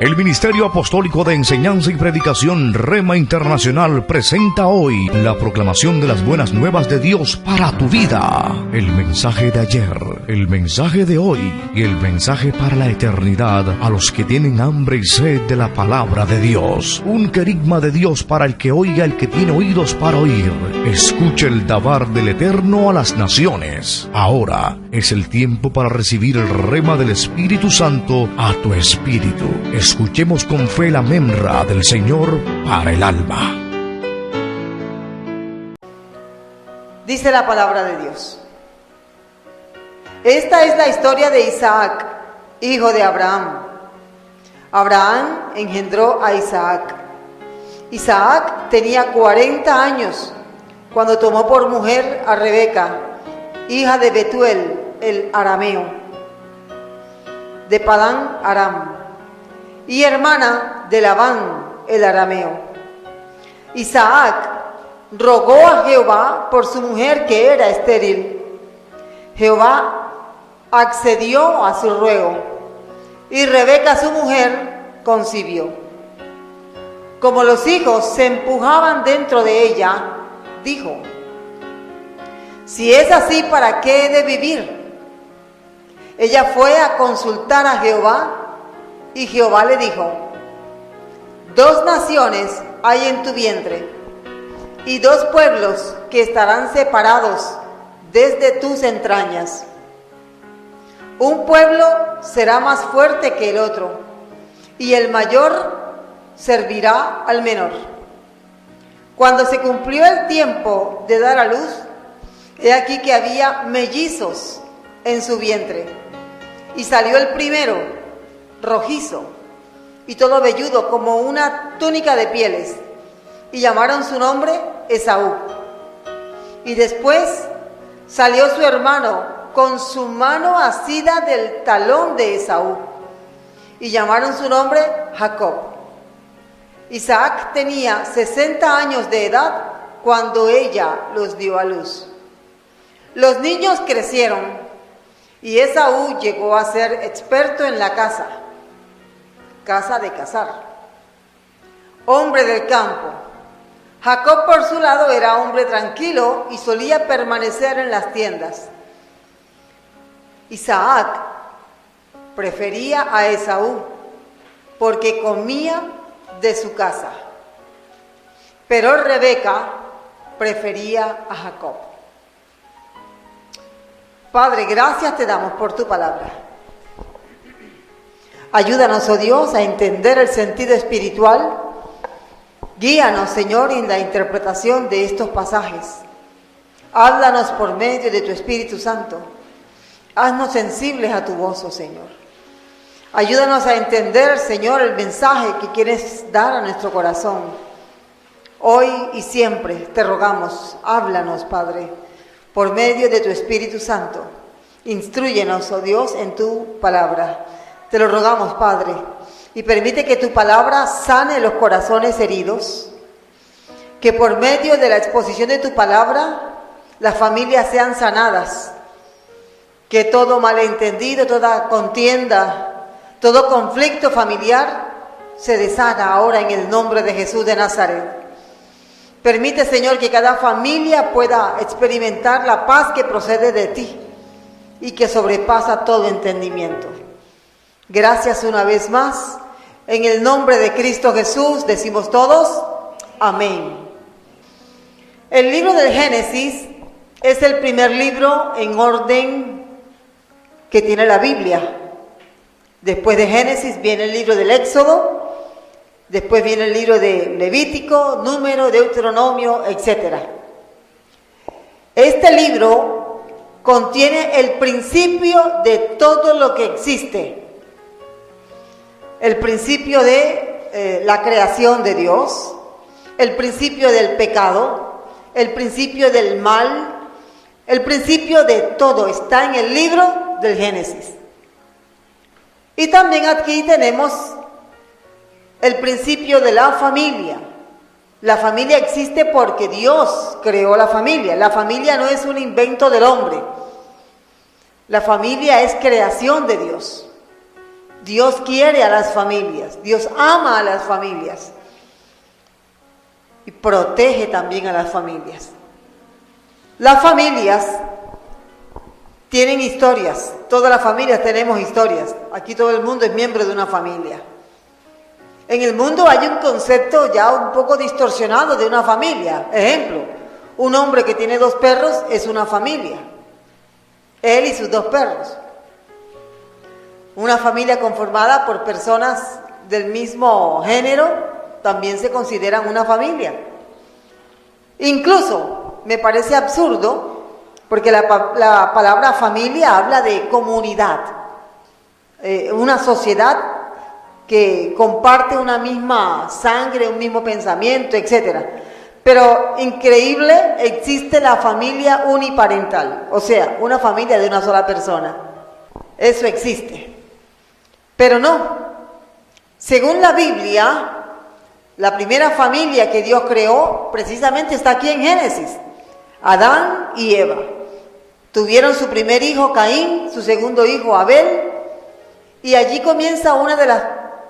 El Ministerio Apostólico de Enseñanza y Predicación Rema Internacional presenta hoy la proclamación de las buenas nuevas de Dios para tu vida. El mensaje de ayer, el mensaje de hoy y el mensaje para la eternidad a los que tienen hambre y sed de la palabra de Dios. Un querigma de Dios para el que oiga, el que tiene oídos para oír. Escuche el dabar del Eterno a las naciones. Ahora es el tiempo para recibir el rema del Espíritu Santo a tu espíritu. Escuchemos con fe la memra del Señor para el alma. Dice la palabra de Dios. Esta es la historia de Isaac, hijo de Abraham. Abraham engendró a Isaac. Isaac tenía 40 años cuando tomó por mujer a Rebeca, hija de Betuel, el arameo, de Padán Aram, y hermana de Labán, el arameo. Isaac rogó a Jehová por su mujer que era estéril. Jehová accedió a su ruego, y Rebeca, su mujer, concibió. Como los hijos se empujaban dentro de ella, dijo: si es así, ¿para qué he de vivir? Ella fue a consultar a Jehová, y Jehová le dijo: 2 naciones hay en tu vientre, y 2 pueblos que estarán separados desde tus entrañas. Un pueblo será más fuerte que el otro, y el mayor servirá al menor. Cuando se cumplió el tiempo de dar a luz, he aquí que había mellizos en su vientre, y salió el primero rojizo y todo velludo como una túnica de pieles, y llamaron su nombre Esaú. Y después salió su hermano con su mano asida del talón de Esaú, y llamaron su nombre Jacob. Isaac tenía 60 años de edad cuando ella los dio a luz. Los niños crecieron, y Esaú llegó a ser experto en la casa de cazar, hombre del campo. Jacob, por su lado, era hombre tranquilo y solía permanecer en las tiendas. Isaac prefería a Esaú porque comía de su casa, pero Rebeca prefería a Jacob. Padre, gracias te damos por tu palabra. Ayúdanos, oh Dios, a entender el sentido espiritual. Guíanos, Señor, en la interpretación de estos pasajes. Háblanos por medio de tu Espíritu Santo. Haznos sensibles a tu voz, oh Señor. Ayúdanos a entender, Señor, el mensaje que quieres dar a nuestro corazón. Hoy y siempre te rogamos, háblanos, Padre, por medio de tu Espíritu Santo. Instrúyenos, oh Dios, en tu palabra. Te lo rogamos, Padre, y permite que tu palabra sane los corazones heridos, que por medio de la exposición de tu palabra las familias sean sanadas, que todo malentendido, toda contienda, todo conflicto familiar se deshaga ahora en el nombre de Jesús de Nazaret. Permite, Señor, que cada familia pueda experimentar la paz que procede de ti y que sobrepasa todo entendimiento. Gracias una vez más. En el nombre de Cristo Jesús decimos todos, amén. El libro del Génesis es el primer libro en orden que tiene la Biblia. Después de Génesis viene el libro del Éxodo, después viene el libro de Levítico, Número, Deuteronomio, etc. Este libro contiene el principio de todo lo que existe. El principio de la creación de Dios, el principio del pecado, el principio del mal, el principio de todo está en el libro del Génesis. Y también aquí tenemos el principio de la familia. La familia existe porque Dios creó la familia. La familia no es un invento del hombre. La familia es creación de Dios. Dios quiere a las familias. Dios ama a las familias y protege también a las familias. Las familias tienen historias, todas las familias tenemos historias. Aquí todo el mundo es miembro de una familia. En el mundo hay un concepto ya un poco distorsionado de una familia. Ejemplo, un hombre que tiene 2 perros es una familia. Él y sus 2 perros. Una familia conformada por personas del mismo género también se consideran una familia. Incluso me parece absurdo porque la palabra familia habla de comunidad, una sociedad que comparte una misma sangre, un mismo pensamiento, etc. Pero increíble, existe la familia uniparental, o sea, una familia de una sola persona. Eso existe. Pero no, según la Biblia, la primera familia que Dios creó precisamente está aquí en Génesis. Adán y Eva. Tuvieron su primer hijo Caín, su segundo hijo Abel, y allí comienza una de las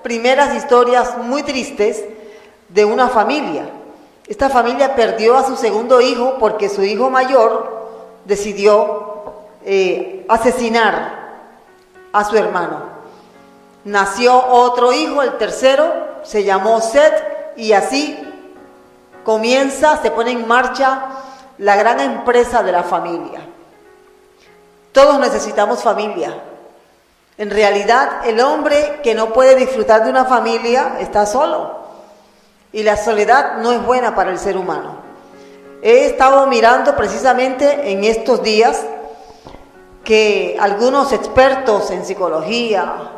primeras historias muy tristes de una familia. Esta familia perdió a su segundo hijo porque su hijo mayor decidió asesinar a su hermano. Nació otro hijo, el tercero, se llamó Set, y así se pone en marcha la gran empresa de la familia. Todos necesitamos familia. En realidad, el hombre que no puede disfrutar de una familia está solo. Y la soledad no es buena para el ser humano. He estado mirando precisamente en estos días que algunos expertos en psicología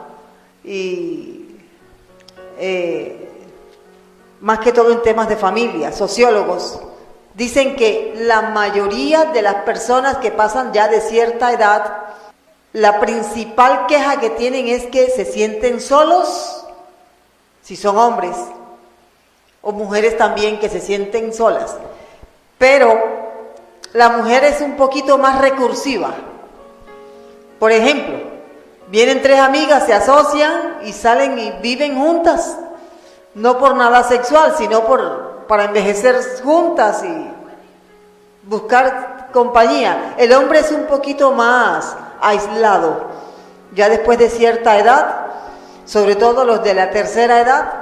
y más que todo en temas de familia, sociólogos, dicen que la mayoría de las personas que pasan ya de cierta edad, la principal queja que tienen es que se sienten solos, si son hombres, o mujeres también que se sienten solas. Pero la mujer es un poquito más recursiva. Por ejemplo, vienen 3 amigas, se asocian y salen y viven juntas, no por nada sexual, sino para envejecer juntas y buscar compañía. El hombre es un poquito más aislado, ya después de cierta edad, sobre todo los de la tercera edad,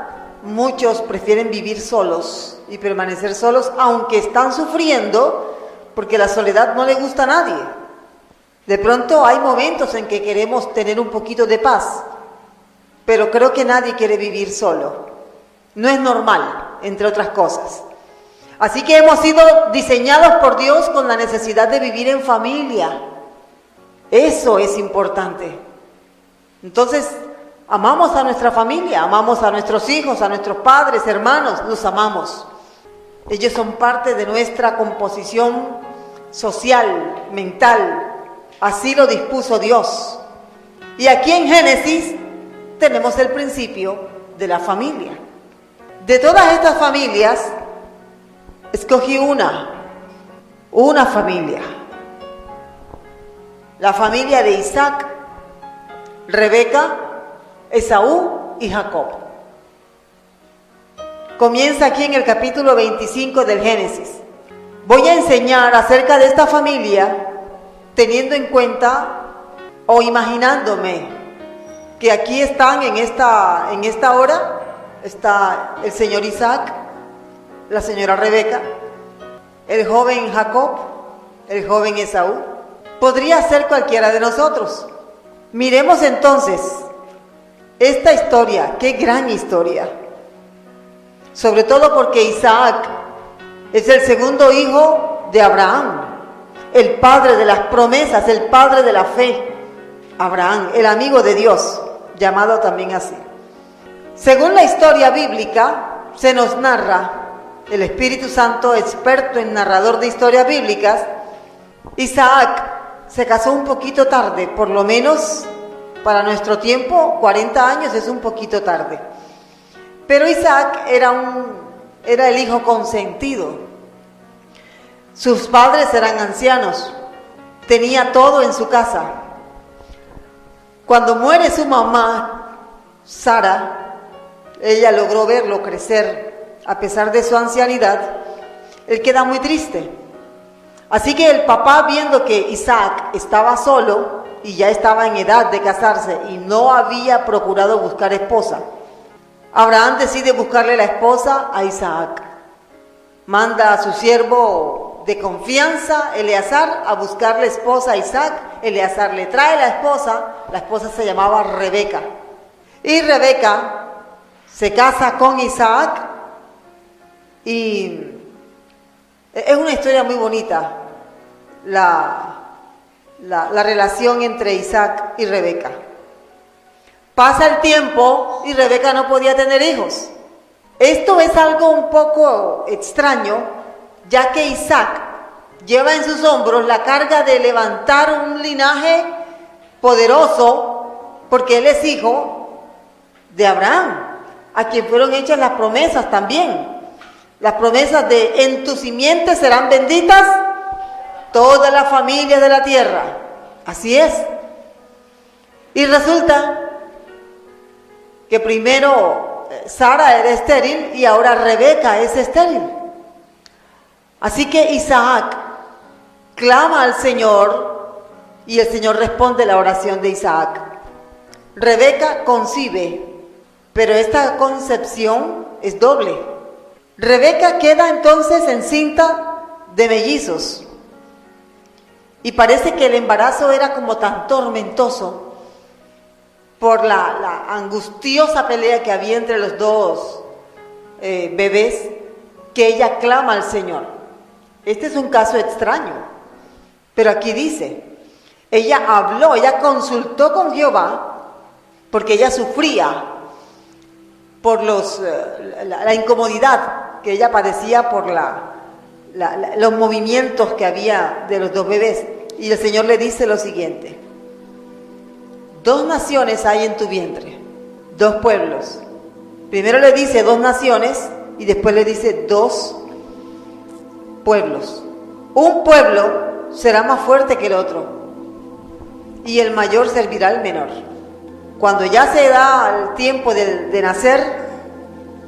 muchos prefieren vivir solos y permanecer solos, aunque están sufriendo, porque la soledad no le gusta a nadie. De pronto hay momentos en que queremos tener un poquito de paz, pero creo que nadie quiere vivir solo. No es normal, entre otras cosas. Así que hemos sido diseñados por Dios con la necesidad de vivir en familia. Eso es importante. Entonces, amamos a nuestra familia, amamos a nuestros hijos, a nuestros padres, hermanos, los amamos. Ellos son parte de nuestra composición social, mental. Así lo dispuso Dios. Y aquí en Génesis tenemos el principio de la familia. De todas estas familias, escogí una familia. La familia de Isaac, Rebeca, Esaú y Jacob. Comienza aquí en el capítulo 25 del Génesis. Voy a enseñar acerca de esta familia teniendo en cuenta o imaginándome que aquí están en esta hora, está el señor Isaac, la señora Rebeca, el joven Jacob, el joven Esaú. Podría ser cualquiera de nosotros. Miremos entonces esta historia, qué gran historia. Sobre todo porque Isaac es el segundo hijo de Abraham, el padre de las promesas, el padre de la fe. Abraham, el amigo de Dios, llamado también así. Según la historia bíblica, se nos narra, el Espíritu Santo, experto en narrador de historias bíblicas, Isaac se casó un poquito tarde, por lo menos para nuestro tiempo, 40 años es un poquito tarde. Pero Isaac era el hijo consentido. Sus padres eran ancianos, tenía todo en su casa. Cuando muere su mamá, Sara, ella logró verlo crecer a pesar de su ancianidad, él queda muy triste. Así que el papá, viendo que Isaac estaba solo y ya estaba en edad de casarse y no había procurado buscar esposa, Abraham decide buscarle la esposa a Isaac. Manda a su siervo de confianza, Eleazar, a buscarle esposa a Isaac. Eleazar le trae la esposa se llamaba Rebeca. Y Rebeca se casa con Isaac y es una historia muy bonita la relación entre Isaac y Rebeca. Pasa el tiempo y Rebeca no podía tener hijos. Esto es algo un poco extraño, ya que Isaac lleva en sus hombros la carga de levantar un linaje poderoso, porque él es hijo de Abraham, a quien fueron hechas las promesas también. Las promesas de en tu simiente serán benditas todas las familias de la tierra. Así es. Y resulta que primero Sara era estéril y ahora Rebeca es estéril. Así que Isaac clama al Señor y el Señor responde la oración de Isaac. Rebeca concibe, pero esta concepción es doble. Rebeca queda entonces encinta de mellizos y parece que el embarazo era como tan tormentoso por la angustiosa pelea que había entre los dos bebés, que ella clama al Señor. Este es un caso extraño, pero aquí dice, ella habló, ella consultó con Jehová, porque ella sufría por la incomodidad que ella padecía por los movimientos que había de los dos bebés. Y el Señor le dice lo siguiente: 2 naciones hay en tu vientre, 2 pueblos. Primero le dice 2 naciones y después le dice 2 pueblos. Un pueblo será más fuerte que el otro y el mayor servirá al menor. Cuando ya se da el tiempo de nacer,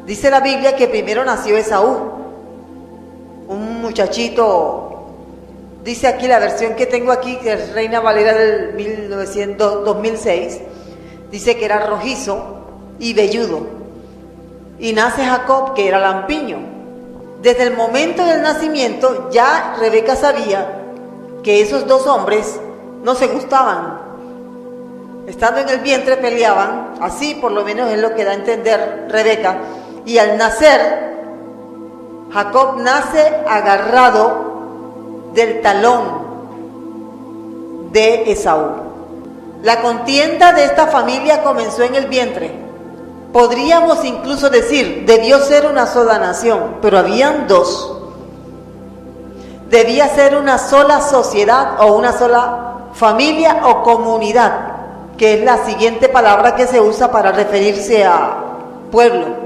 dice la Biblia que primero nació Esaú, un muchachito. Dice aquí la versión que tengo aquí, que es Reina Valera del 2006, dice que era rojizo y velludo. Y nace Jacob, que era lampiño. Desde el momento del nacimiento ya Rebeca sabía que esos 2 hombres no se gustaban. Estando en el vientre peleaban, así por lo menos es lo que da a entender Rebeca. Y al nacer, Jacob nace agarrado del talón de Esaú. La contienda de esta familia comenzó en el vientre. Podríamos incluso decir, debió ser una sola nación, pero habían 2. Debía ser una sola sociedad o una sola familia o comunidad, que es la siguiente palabra que se usa para referirse a pueblo.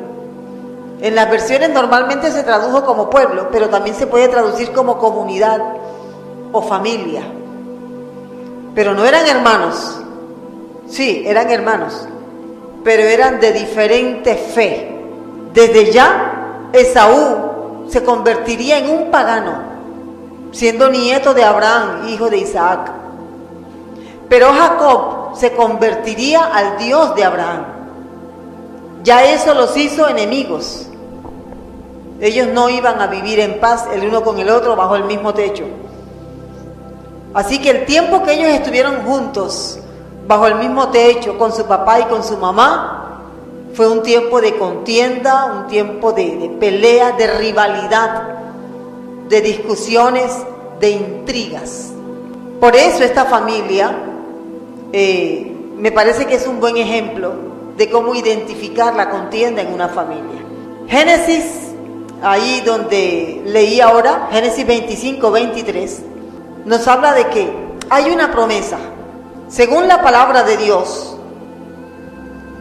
En las versiones normalmente se tradujo como pueblo, pero también se puede traducir como comunidad o familia. Pero no eran hermanos. Sí, eran hermanos, pero eran de diferente fe. Desde ya, Esaú se convertiría en un pagano, siendo nieto de Abraham, hijo de Isaac. Pero Jacob se convertiría al Dios de Abraham. Ya eso los hizo enemigos. Ellos no iban a vivir en paz el uno con el otro bajo el mismo techo. Así que el tiempo que ellos estuvieron juntos bajo el mismo techo con su papá y con su mamá fue un tiempo de contienda, un tiempo de pelea, de rivalidad, de discusiones, de intrigas. Por eso esta familia me parece que es un buen ejemplo de cómo identificar la contienda en una familia. Génesis, ahí donde leí ahora, Génesis 25-23, nos habla de que hay una promesa. Según la palabra de Dios,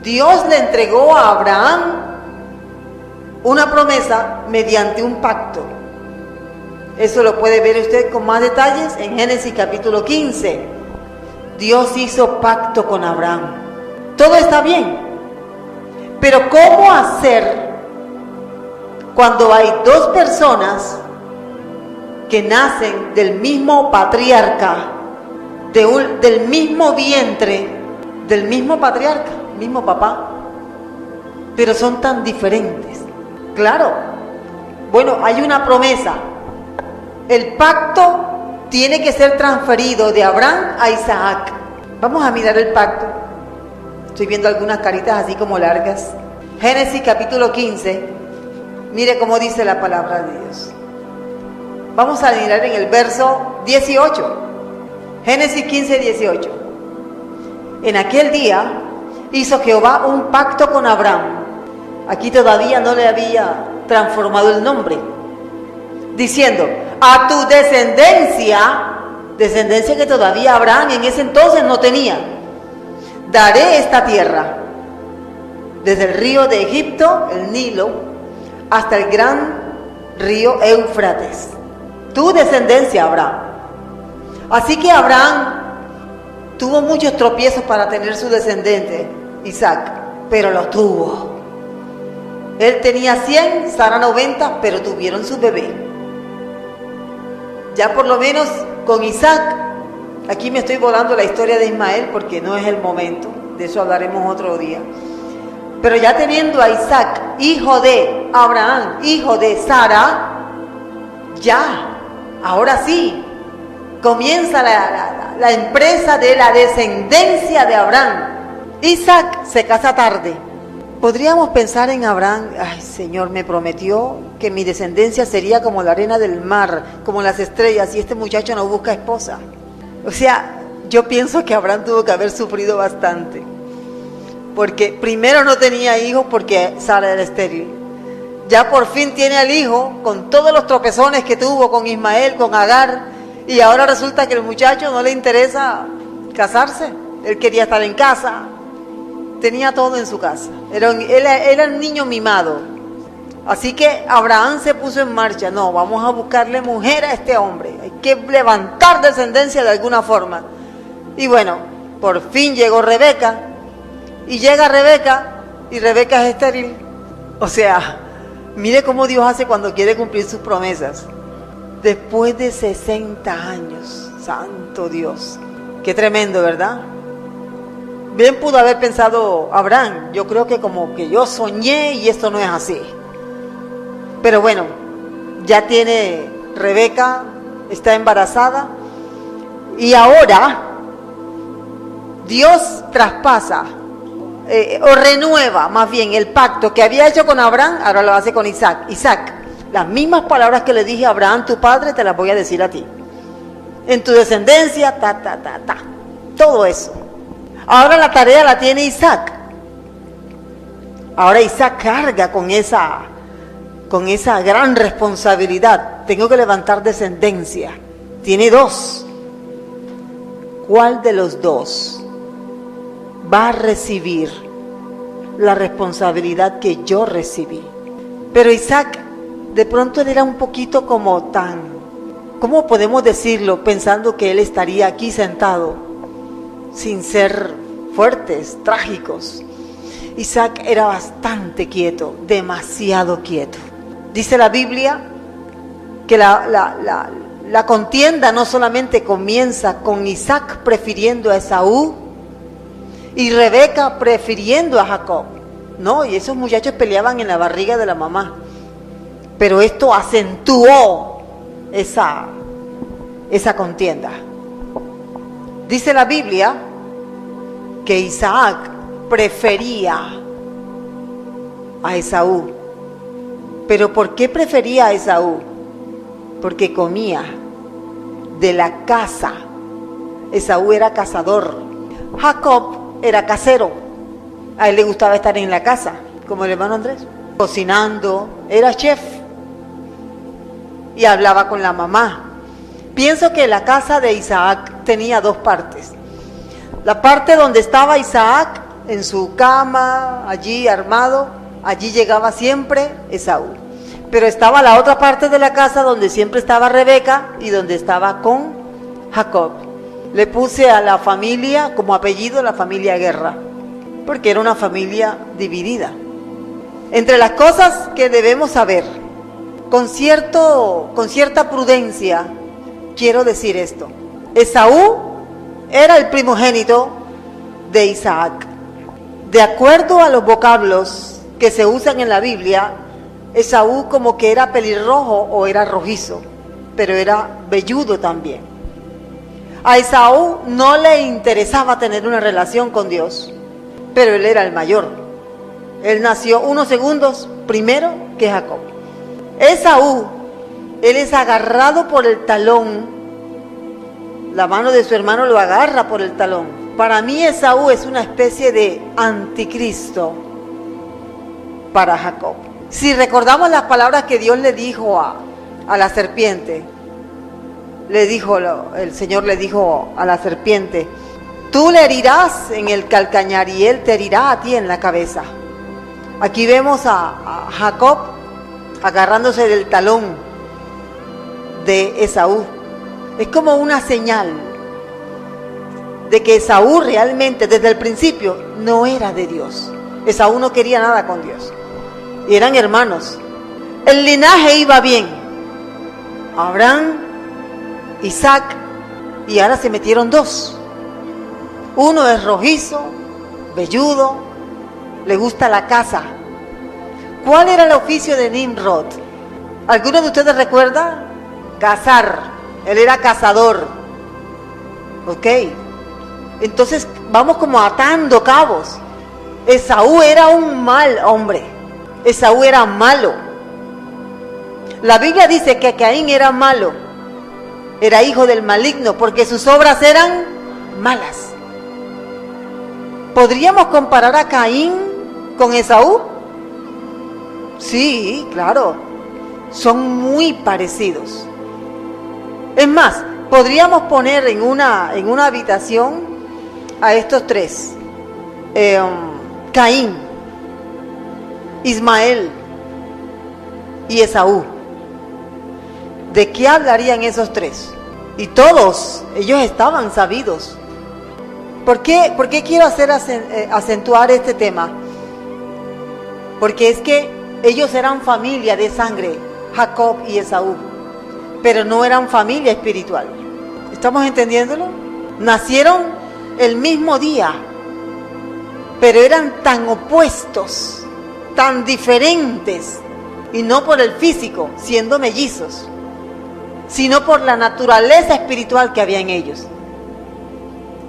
Dios le entregó a Abraham una promesa mediante un pacto. Eso lo puede ver usted con más detalles en Génesis capítulo 15. Dios hizo pacto con Abraham. Todo está bien, Pero ¿cómo hacer cuando hay dos personas que nacen del mismo patriarca, del mismo vientre, del mismo patriarca, mismo papá, pero son tan diferentes? Claro, bueno, hay una promesa. El pacto tiene que ser transferido de Abraham a Isaac. Vamos a mirar el pacto. Estoy viendo algunas caritas así como largas. Génesis capítulo 15. Mire cómo dice la palabra de Dios. Vamos a mirar en el verso 18. Génesis 15, 18. En aquel día hizo Jehová un pacto con Abraham. Aquí todavía no le había transformado el nombre. Diciendo, a tu descendencia que todavía Abraham en ese entonces no tenía, daré esta tierra, desde el río de Egipto, el Nilo, hasta el gran río Éufrates. Tu descendencia, Abraham. Así que Abraham tuvo muchos tropiezos para tener su descendiente, Isaac, pero los tuvo. Él tenía 100, Sara 90, pero tuvieron su bebé. Ya por lo menos con Isaac, aquí me estoy volando la historia de Ismael porque no es el momento, de eso hablaremos otro día. Pero ya teniendo a Isaac, hijo de Abraham, hijo de Sara, ya, ahora sí, comienza la empresa de la descendencia de Abraham. Isaac se casa tarde. Podríamos pensar en Abraham, ay Señor, me prometió que mi descendencia sería como la arena del mar, como las estrellas, y este muchacho no busca esposa. O sea, yo pienso que Abraham tuvo que haber sufrido bastante, porque primero no tenía hijos porque Sara era estéril. Ya por fin tiene al hijo, con todos los tropezones que tuvo con Ismael, con Agar, y ahora resulta que el muchacho no le interesa casarse, él quería estar en casa. Tenía todo en su casa. Era un niño mimado. Así que Abraham se puso en marcha. No, vamos a buscarle mujer a este hombre. Hay que levantar descendencia de alguna forma. Y bueno, por fin llegó Rebeca. Y llega Rebeca. Y Rebeca es estéril. O sea, mire cómo Dios hace cuando quiere cumplir sus promesas. Después de 60 años. Santo Dios. Qué tremendo, ¿verdad? Bien pudo haber pensado Abraham, yo creo que como que yo soñé y esto no es así. Pero bueno, ya tiene Rebeca, está embarazada y ahora Dios traspasa o renueva más bien el pacto que había hecho con Abraham, ahora lo hace con Isaac. Isaac, las mismas palabras que le dije a Abraham, tu padre, te las voy a decir a ti. En tu descendencia, todo eso. Ahora la tarea la tiene Isaac. Ahora Isaac carga con esa gran responsabilidad. Tengo que levantar descendencia. Tiene dos. ¿Cuál de los dos va a recibir la responsabilidad que yo recibí? Pero Isaac, de pronto él era un poquito como tan, ¿cómo podemos decirlo? Pensando que él estaría aquí sentado, sin ser fuertes, trágicos. Isaac era bastante quieto, demasiado quieto. Dice la Biblia que la contienda no solamente comienza con Isaac prefiriendo a Esaú y Rebeca prefiriendo a Jacob. No, y esos muchachos peleaban en la barriga de la mamá. Pero esto acentuó esa contienda. Dice la Biblia que Isaac prefería a Esaú. ¿Pero por qué prefería a Esaú? Porque comía de la casa. Esaú era cazador. Jacob era casero. A él le gustaba estar en la casa, como el hermano Andrés, cocinando, era chef y hablaba con la mamá. Pienso que la casa de Isaac tenía dos partes. La parte donde estaba Isaac en su cama, allí armado, allí llegaba siempre Esaú. Pero estaba la otra parte de la casa donde siempre estaba Rebeca y donde estaba con Jacob. Le puse a la familia como apellido la familia Guerra, porque era una familia dividida. Entre las cosas que debemos saber, con cierta prudencia, quiero decir esto. Esaú era el primogénito de Isaac. De acuerdo a los vocablos que se usan en la Biblia, Esaú como que era pelirrojo o era rojizo, pero era velludo también. A Esaú no le interesaba tener una relación con Dios, pero él era el mayor. Él nació unos segundos primero que Jacob. Esaú, él es agarrado por el talón, la mano de su hermano lo agarra por el talón. Para mí Esaú es una especie de anticristo para Jacob. Si recordamos las palabras que Dios le dijo a la serpiente, el Señor le dijo a la serpiente, tú le herirás en el calcañar y él te herirá a ti en la cabeza. Aquí vemos a Jacob agarrándose del talón de Esaú. Es como una señal de que Esaú realmente desde el principio no era de Dios. Esaú no quería nada con Dios. Y eran hermanos. El linaje iba bien. Abraham, Isaac, y ahora se metieron dos. Uno es rojizo, velludo, le gusta la caza. ¿Cuál era el oficio de Nimrod? ¿Alguno de ustedes recuerda? Cazar. Él era cazador. Ok. Entonces vamos como atando cabos. Esaú era un mal hombre. Esaú era malo. La Biblia dice que Caín era malo. Era hijo del maligno porque sus obras eran malas. ¿Podríamos comparar a Caín con Esaú? Sí, claro. Son muy parecidos. Es más, podríamos poner en una habitación a estos tres. Caín, Ismael y Esaú. ¿De qué hablarían esos tres? Y todos ellos estaban sabidos. ¿Por qué quiero acentuar este tema? Porque es que ellos eran familia de sangre, Jacob y Esaú, pero no eran familia espiritual. ¿Estamos entendiéndolo? Nacieron el mismo día, pero eran tan opuestos, tan diferentes, y no por el físico, siendo mellizos, sino por la naturaleza espiritual que había en ellos.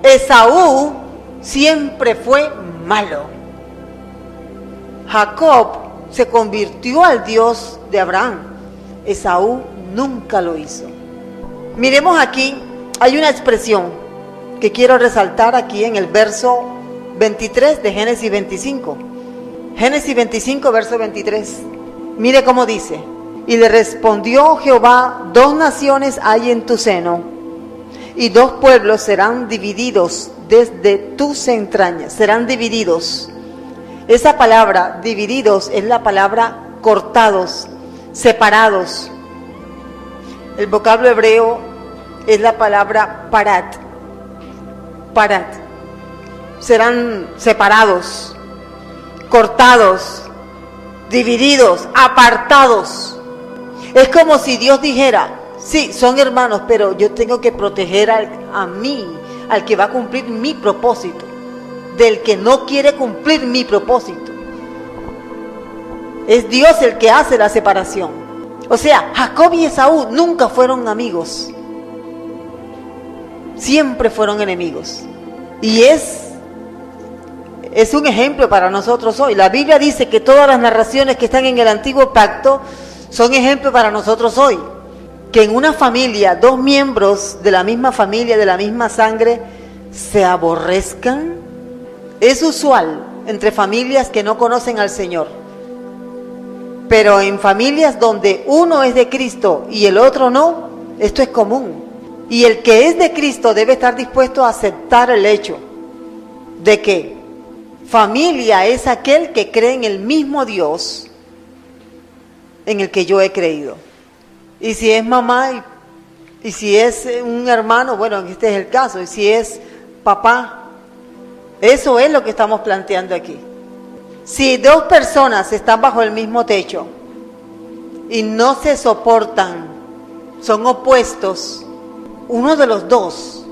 Esaú siempre fue malo. Jacob se convirtió al Dios de Abraham. Esaú nunca lo hizo. Miremos aquí, hay una expresión que quiero resaltar aquí en el verso 23 de Génesis 25. Génesis 25, verso 23. Mire cómo dice. Y le respondió Jehová, 2 naciones hay en tu seno, y 2 pueblos serán divididos desde tus entrañas. Serán divididos. Esa palabra, divididos, es la palabra cortados, separados. El vocablo hebreo es la palabra parat. Parat. Serán separados, cortados, divididos, apartados. Es como si Dios dijera, sí, son hermanos, pero yo tengo que proteger a mí, al que va a cumplir mi propósito, del que no quiere cumplir mi propósito. Es Dios el que hace la separación. O sea, Jacob y Esaú nunca fueron amigos. Siempre fueron enemigos. Y es un ejemplo para nosotros hoy. La Biblia dice que todas las narraciones que están en el Antiguo Pacto son ejemplos para nosotros hoy. Que en una familia, 2 miembros de la misma familia, de la misma sangre, se aborrezcan. Es usual entre familias que no conocen al Señor. Pero en familias donde uno es de Cristo y el otro no, esto es común. Y el que es de Cristo debe estar dispuesto a aceptar el hecho de que familia es aquel que cree en el mismo Dios en el que yo he creído. Y si es mamá y si es un hermano, bueno, este es el caso, y si es papá, eso es lo que estamos planteando aquí. Si dos personas están bajo el mismo techo y no se soportan, son opuestos, uno de los dos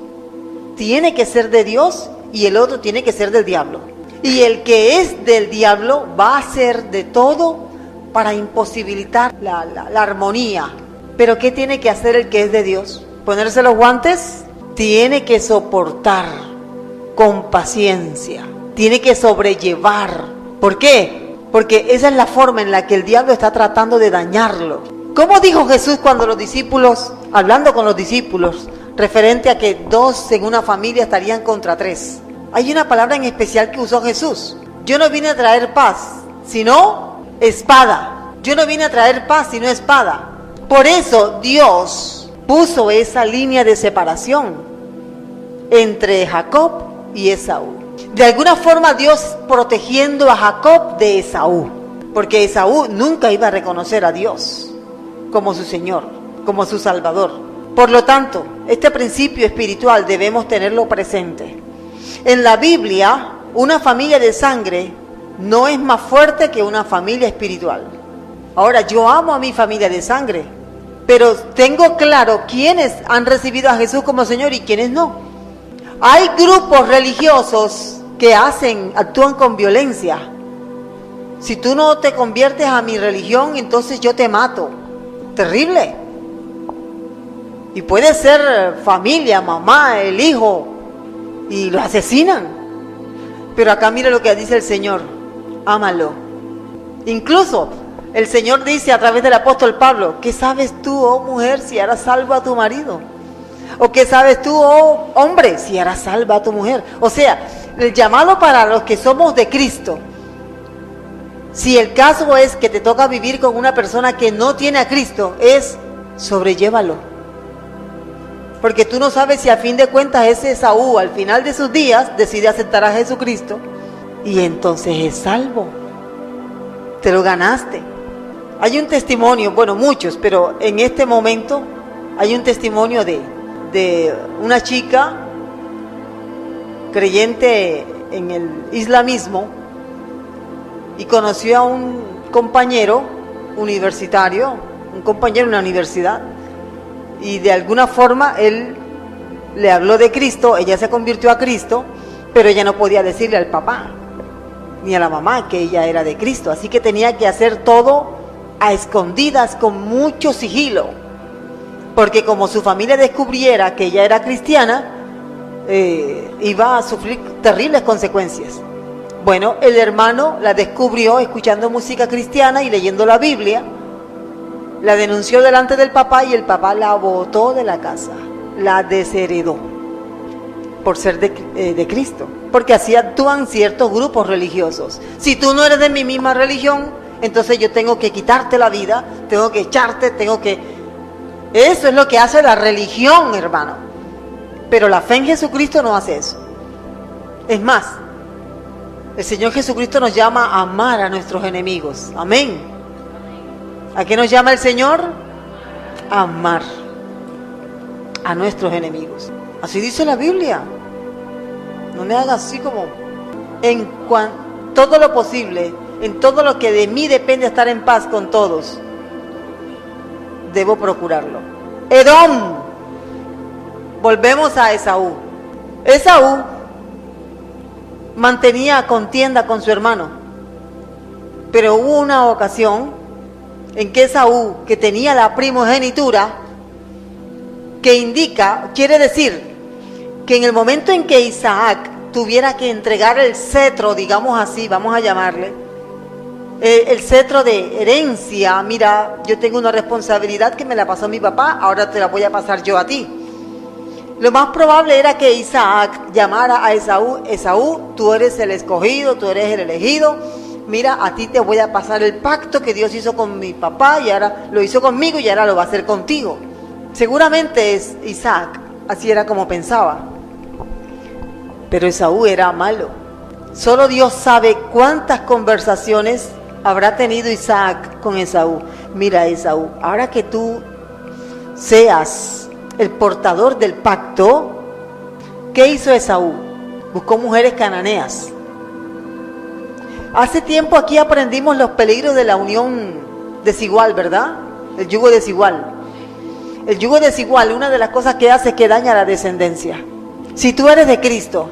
tiene que ser de Dios y el otro tiene que ser del diablo. Y el que es del diablo va a hacer de todo para imposibilitar la armonía. Pero ¿qué tiene que hacer el que es de Dios? ¿Ponerse los guantes? Tiene que soportar con paciencia, tiene que sobrellevar. ¿Por qué? Porque esa es la forma en la que el diablo está tratando de dañarlo. ¿Cómo dijo Jesús cuando los discípulos, hablando con los discípulos, referente a que 2 en una familia estarían contra 3? Hay una palabra en especial que usó Jesús. Yo no vine a traer paz, sino espada. Yo no vine a traer paz, sino espada. Por eso Dios puso esa línea de separación entre Jacob y Esaú. De alguna forma Dios protegiendo a Jacob de Esaú, porque Esaú nunca iba a reconocer a Dios como su Señor, como su Salvador. Por lo tanto, este principio espiritual debemos tenerlo presente. En la Biblia, una familia de sangre no es más fuerte que una familia espiritual. Ahora, yo amo a mi familia de sangre, pero tengo claro quiénes han recibido a Jesús como Señor y quiénes no. Hay grupos religiosos que actúan con violencia. Si tú no te conviertes a mi religión, entonces yo te mato. Terrible. Y puede ser familia, mamá, el hijo, y lo asesinan. Pero acá mira lo que dice el Señor: ámalo. Incluso el Señor dice a través del apóstol Pablo: ¿qué sabes tú, oh mujer, si harás salvo a tu marido? ¿O qué sabes tú, oh hombre, si harás salvo a tu mujer? O sea, el llamado para los que somos de Cristo, si el caso es que te toca vivir con una persona que no tiene a Cristo, es sobrellévalo. Porque tú no sabes si a fin de cuentas ese Esaú al final de sus días decide aceptar a Jesucristo y entonces es salvo. Te lo ganaste. Hay un testimonio, bueno, muchos, pero en este momento hay un testimonio de una chica creyente en el islamismo y conoció a un compañero universitario, un compañero en la universidad, y de alguna forma él le habló de Cristo, ella se convirtió a Cristo, pero ella no podía decirle al papá ni a la mamá que ella era de Cristo, así que tenía que hacer todo a escondidas, con mucho sigilo, porque como su familia descubriera que ella era cristiana, iba a sufrir terribles consecuencias. Bueno, el hermano la descubrió escuchando música cristiana y leyendo la Biblia, la denunció delante del papá y el papá la botó de la casa, la desheredó por ser de Cristo, porque así actúan ciertos grupos religiosos. Si tú no eres de mi misma religión, entonces yo tengo que quitarte la vida, tengo que echarte, Eso es lo que hace la religión, hermano. Pero la fe en Jesucristo no hace eso. Es más, el Señor Jesucristo nos llama a amar a nuestros enemigos. Amén. ¿A qué nos llama el Señor? A amar a nuestros enemigos. Así dice la Biblia. No me hagas así como todo lo posible, en todo lo que de mí depende estar en paz con todos, debo procurarlo. Edom. Volvemos a Esaú. Esaú mantenía contienda con su hermano, pero hubo una ocasión en que Esaú, que tenía la primogenitura, quiere decir que en el momento en que Isaac tuviera que entregar el cetro, digamos así, vamos a llamarle, el cetro de herencia, mira, yo tengo una responsabilidad que me la pasó mi papá, ahora te la voy a pasar yo a ti. Lo más probable era que Isaac llamara a Esaú: Esaú, tú eres el escogido, tú eres el elegido, mira, a ti te voy a pasar el pacto que Dios hizo con mi papá y ahora lo hizo conmigo y ahora lo va a hacer contigo. Seguramente Isaac así era como pensaba, pero Esaú era malo. Solo Dios sabe cuántas conversaciones habrá tenido Isaac con Esaú. Mira, Esaú, ahora que tú seas el portador del pacto, ¿qué hizo Esaú? Buscó mujeres cananeas. Hace tiempo aquí aprendimos los peligros de la unión desigual, ¿verdad? El yugo desigual. El yugo desigual, una de las cosas que hace es que daña la descendencia. Si tú eres de Cristo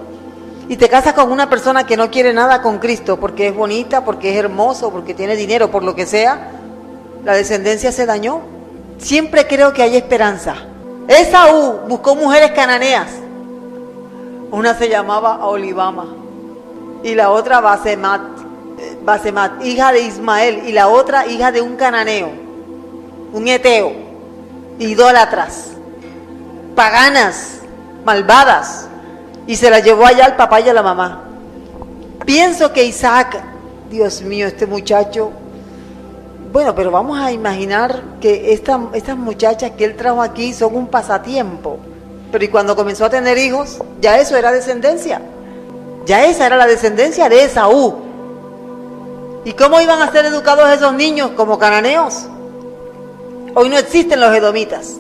y te casas con una persona que no quiere nada con Cristo, porque es bonita, porque es hermoso, porque tiene dinero, por lo que sea, la descendencia se dañó. Siempre creo que hay esperanza. Esaú buscó mujeres cananeas. Una se llamaba Olivama y la otra Basemat, hija de Ismael, y la otra hija de un cananeo, un eteo, idólatras, paganas, malvadas, y se la llevó allá al papá y a la mamá. Pienso que Isaac, Dios mío, este muchacho, bueno, pero vamos a imaginar que estas muchachas que él trajo aquí son un pasatiempo, pero y cuando comenzó a tener hijos, ya eso era descendencia, ya esa era la descendencia de Esaú. ¿Y cómo iban a ser educados esos niños? Como cananeos. Hoy no existen los edomitas.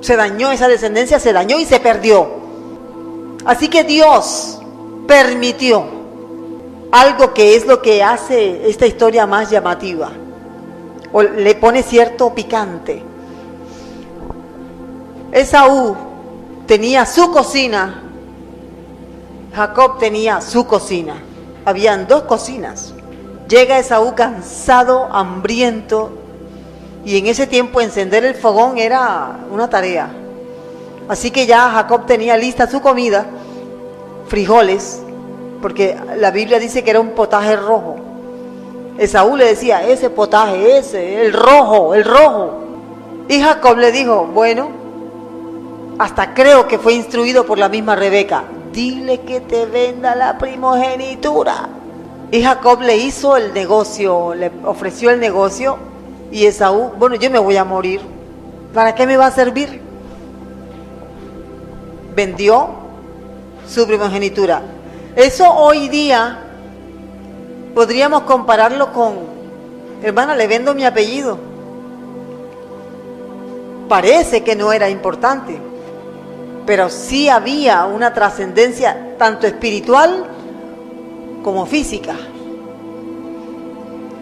Se dañó esa descendencia, se dañó y se perdió. Así que Dios permitió algo que es lo que hace esta historia más llamativa, o le pone cierto picante. Esaú tenía su cocina, Jacob tenía su cocina. Habían dos cocinas. Llega Esaú cansado, hambriento, y en ese tiempo encender el fogón era una tarea. Así que ya Jacob tenía lista su comida, frijoles, porque la Biblia dice que era un potaje rojo. Esaú le decía, ese potaje, ese, el rojo. Y Jacob le dijo, bueno, hasta creo que fue instruido por la misma Rebeca, dile que te venda la primogenitura. Y Jacob le hizo el negocio, le ofreció el negocio, y Esaú, bueno, yo me voy a morir, ¿para qué me va a servir? Vendió su primogenitura. Eso hoy día podríamos compararlo con, hermana, le vendo mi apellido. Parece que no era importante, pero sí había una trascendencia tanto espiritual como física.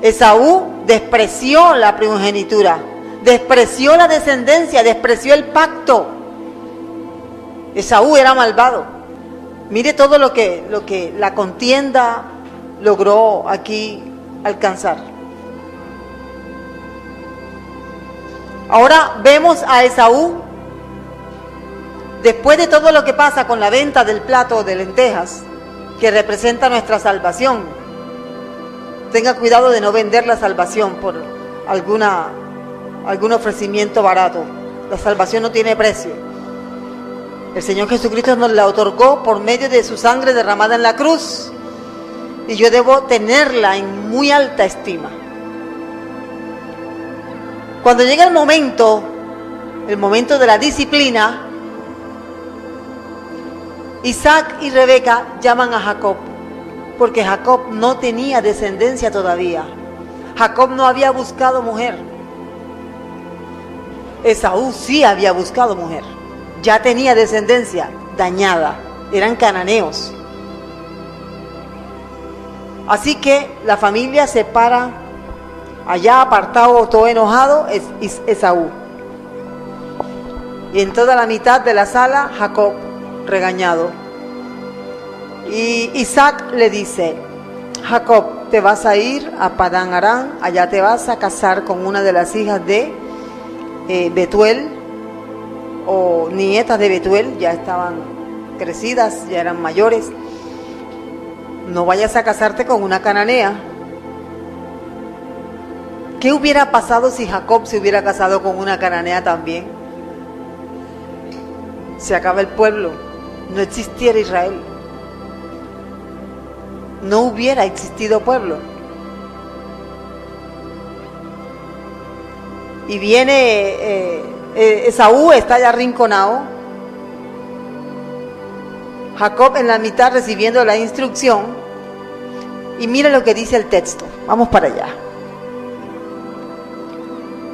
Esaú despreció la primogenitura, despreció la descendencia, despreció el pacto. Esaú era malvado. Mire todo lo que la contienda logró aquí alcanzar. Ahora vemos a Esaú, después de todo lo que pasa con la venta del plato de lentejas, que representa nuestra salvación. Tenga cuidado de no vender la salvación por algún ofrecimiento barato. La salvación no tiene precio. El Señor Jesucristo nos la otorgó por medio de su sangre derramada en la cruz, y yo debo tenerla en muy alta estima. Cuando llega el momento de la disciplina, Isaac y Rebeca llaman a Jacob, porque Jacob no tenía descendencia todavía. Jacob no había buscado mujer. Esaú sí había buscado mujer. Ya tenía descendencia dañada. Eran cananeos. Así que la familia se para allá apartado, todo enojado, es Esaú. Y en toda la mitad de la sala, Jacob regañado. Y Isaac le dice, Jacob, te vas a ir a Padán Aram, allá te vas a casar con una de las hijas de Betuel, o nietas de Betuel, ya estaban crecidas, ya eran mayores. No vayas a casarte con una cananea. ¿Qué hubiera pasado si Jacob se hubiera casado con una cananea también? Se acaba el pueblo, no existiera Israel. No hubiera existido pueblo. Y viene Esaú, está ya arrinconado. Jacob en la mitad recibiendo la instrucción. Y mira lo que dice el texto. Vamos para allá.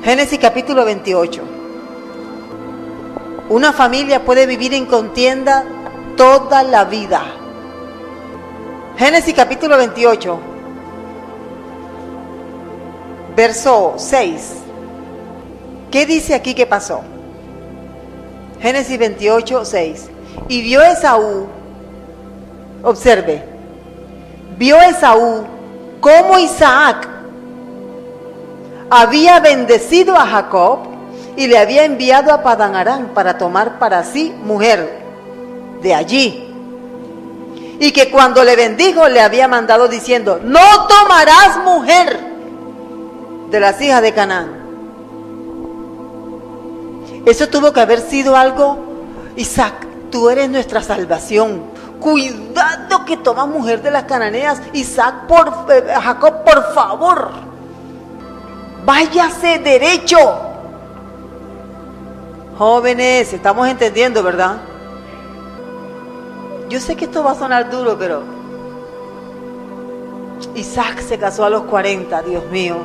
Génesis capítulo 28. Una familia puede vivir en contienda toda la vida. Génesis capítulo 28. verso 6. ¿Qué dice aquí que pasó? Génesis 28, 6. Y vio Esaú, observe, vio Esaú cómo Isaac había bendecido a Jacob y le había enviado a Padán Aram para tomar para sí mujer de allí. Y que cuando le bendijo le había mandado diciendo: no tomarás mujer de las hijas de Canaán. Eso tuvo que haber sido algo: Isaac, tú eres nuestra salvación. Cuidado que tomas mujer de las cananeas. Isaac, Jacob, por favor, váyase derecho. Jóvenes, estamos entendiendo, ¿verdad? Yo sé que esto va a sonar duro, pero Isaac se casó a los 40, Dios mío.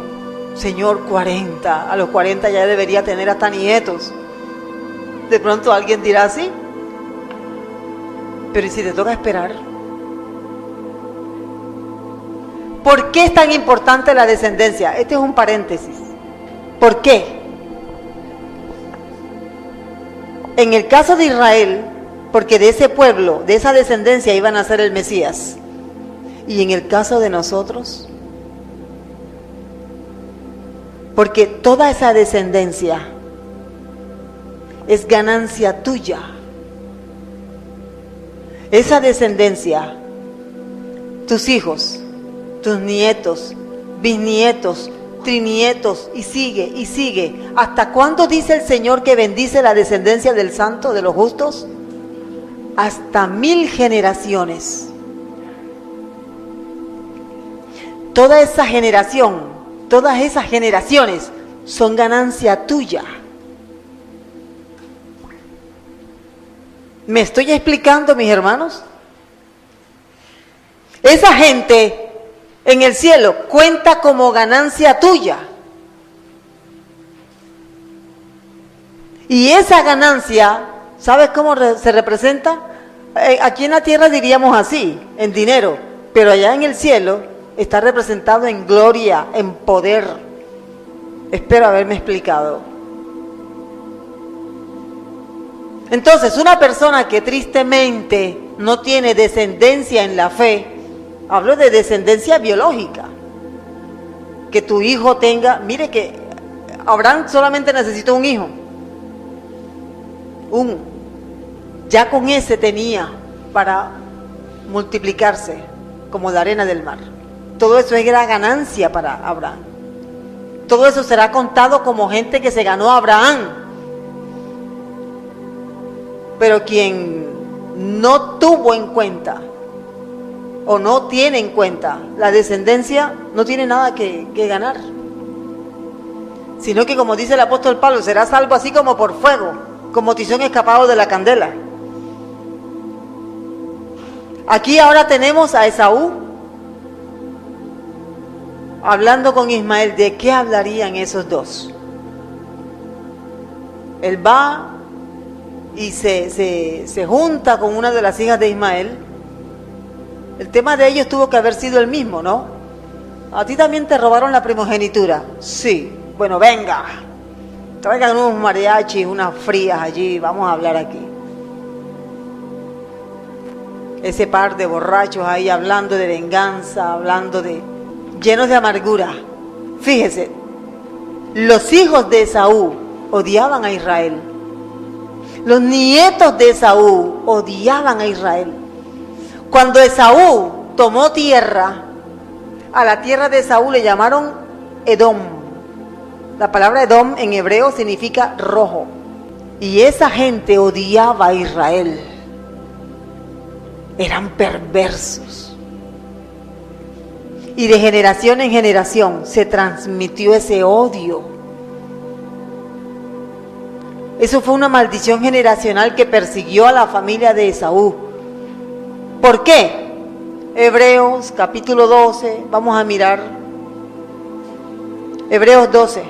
Señor, 40. A los 40 ya debería tener hasta nietos. De pronto alguien dirá así. Pero ¿y si te toca esperar? ¿Por qué es tan importante la descendencia? Este es un paréntesis. ¿Por qué? En el caso de Israel, porque de ese pueblo, de esa descendencia iba a nacer el Mesías. Y en el caso de nosotros, porque toda esa descendencia es ganancia tuya. Esa descendencia, tus hijos, tus nietos, bisnietos, trinietos, y sigue, y sigue. ¿Hasta cuándo dice el Señor que bendice la descendencia del santo, de los justos? Hasta 1000 generaciones. Toda esa generación, todas esas generaciones son ganancia tuya. ¿Me estoy explicando, mis hermanos? Esa gente en el cielo cuenta como ganancia tuya. Y esa ganancia, ¿sabes cómo se representa? Aquí en la tierra diríamos así, en dinero, pero allá en el cielo está representado en gloria, en poder. Espero haberme explicado. Entonces, una persona que tristemente no tiene descendencia en la fe, hablo de descendencia biológica, que tu hijo tenga, mire que Abraham solamente necesitó un hijo, ya con ese tenía para multiplicarse como la arena del mar. Todo eso es gran ganancia para Abraham. Todo eso será contado como gente que se ganó a Abraham. Pero quien no tuvo en cuenta o no tiene en cuenta la descendencia, no tiene nada que ganar. Sino que, como dice el apóstol Pablo, será salvo así como por fuego, como tizón escapado de la candela. Aquí ahora tenemos a Esaú hablando con Ismael. ¿De qué hablarían esos dos? Él va y se junta con una de las hijas de Ismael. El tema de ellos tuvo que haber sido el mismo, ¿no? ¿A ti también te robaron la primogenitura? Sí. Bueno, venga, traigan unos mariachis, unas frías allí, vamos a hablar aquí. Ese par de borrachos ahí hablando de venganza, llenos de amargura. Fíjese, los hijos de Esaú odiaban a Israel. Los nietos de Esaú odiaban a Israel. Cuando Esaú tomó tierra, a la tierra de Esaú le llamaron Edom. La palabra Edom en hebreo significa rojo. Y esa gente odiaba a Israel. Eran perversos. Y de generación en generación se transmitió ese odio. Eso fue una maldición generacional que persiguió a la familia de Esaú. ¿Por qué? Hebreos capítulo 12, vamos a mirar. Hebreos 12,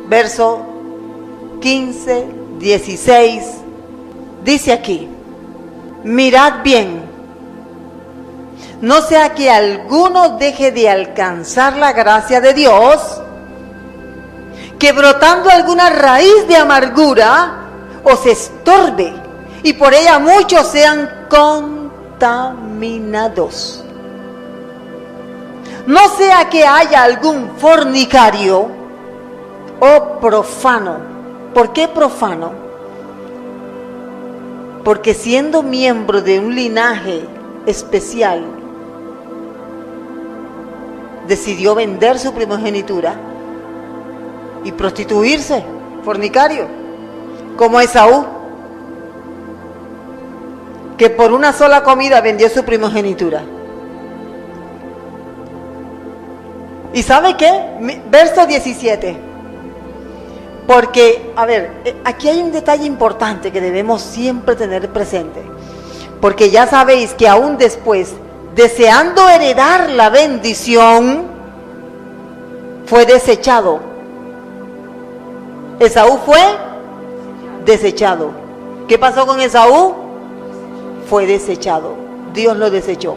verso 15, 16, dice aquí: mirad bien, no sea que alguno deje de alcanzar la gracia de Dios, que brotando alguna raíz de amargura os estorbe y por ella muchos sean contaminados. No sea que haya algún fornicario o profano. ¿Por qué profano? Porque siendo miembro de un linaje especial, decidió vender su primogenitura y prostituirse, fornicario, como Esaú, que por una sola comida vendió su primogenitura. ¿Y sabe qué? Verso 17. Porque, a ver, aquí hay un detalle importante que debemos siempre tener presente. Porque ya sabéis que aún después, deseando heredar la bendición, fue desechado. Esaú fue desechado. ¿Qué pasó con Esaú? Fue desechado. Dios lo desechó.